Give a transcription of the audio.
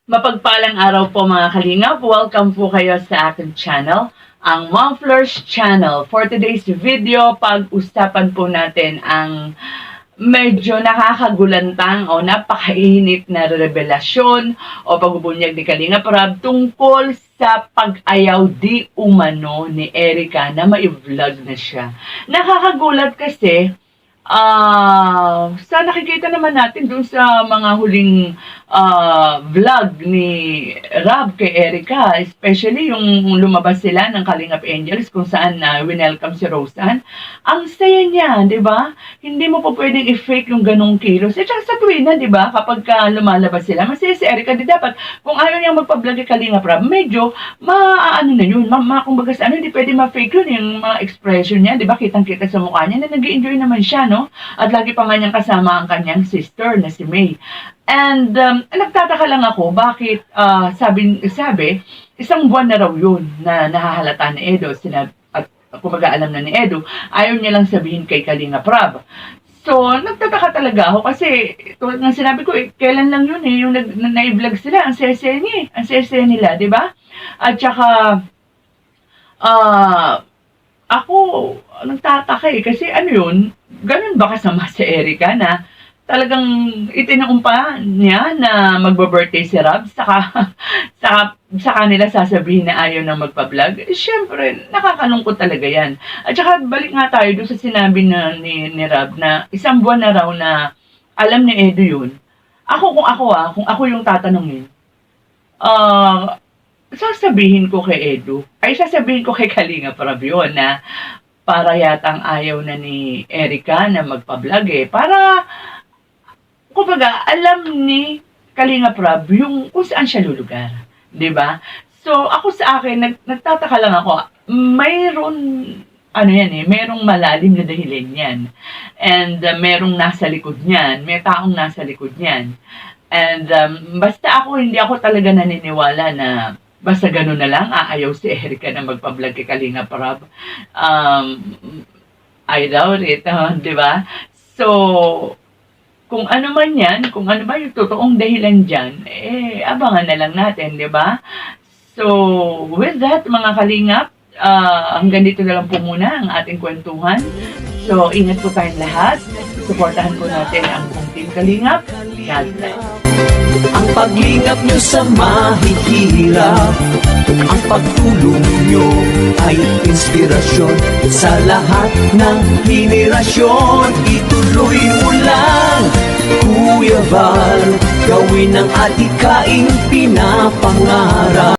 Mapagpalang araw po mga kalingap. Welcome po kayo sa aking channel, ang Mom Fleurs Channel. For today's video, pag-usapan po natin ang medyo nakakagulantang o napakainit na revelasyon o pagbubunyag ni Kalingap Rab tungkol sa pag-ayaw di umano ni Erica na mai-vlog na siya. Nakakagulat kasi sa nakikita naman natin dun sa mga huling vlog ni Rab kay Erica, especially yung lumabas sila ng Kalingap Angels kung saan winelcome si Roseanne. Ang saya niya, di ba? Hindi mo po pwedeng i-fake yung ganong kilos. At saka sa tuwina, di ba? Kapag lumalabas sila, masaya si Erica, di dapat, kung ayaw niyang magpa-vlog kay Kalingap Rab, medyo, ano na yun, kumbaga sa hindi pwede ma-fake yun, yung mga expression niya, di ba? Kitang-kita sa mukha niya na nag-enjoy naman siya, no? At lagi pa nga niyang kasama ang kanyang sister na si May. And nagtataka lang ako bakit sabi isang buwan na raw yun na nahahalata ni Edo at kumbaga alam na ni Edo, ayaw niya lang sabihin kay Kalingap Rab. So nagtataka talaga ako kasi tulad ng sinabi ko, kailan lang yun yung na-vlog sila, ang sese nila, di ba? At saka ako nagtataka kasi ano yun, ganun ba kasama si Erica na talagang itinaumpa niya na magbo-birthday si Rab, sa kanila sasabihin na ayaw nang magpa-vlog. Siyempre, nakakalungkot talaga yan. At saka balik nga tayo doon sa sinabi ni Rab na isang buwan na raw na alam ni Edo yun. Kung ako yung tatanungin, sasabihin ko kay Edo, sasabihin ko kay Kalingap Rab yun na para yatang ayaw na ni Erica na magpa-vlog para kumbaga, alam ni Kalingap Rab yung kung saan siya lulugar. Diba? So, ako sa akin, nagtataka lang ako, merong malalim na dahilan yan. And merong nasa likod niyan, may taong nasa likod niyan. And basta hindi ako talaga naniniwala na basta gano'n na lang, aayaw si Erica na magpa-vlog kay Kalingap Rab. I doubt it, diba? So, kung ano man yan, kung ano ba yung totoong dahilan dyan, abangan na lang natin, di ba? So, with that, mga kalingap, hanggang dito na lang po muna ang ating kwentuhan. So, ingat po tayong lahat. Suportahan po natin ang buong Team Kalingap. God bless. Ang paglingap nyo sa mahihirap, ang pagtulong nyo ay inspirasyon sa lahat ng henerasyon. Ituloy mo lang, Kuya Val, gawin ang adhikaing pinapangarap.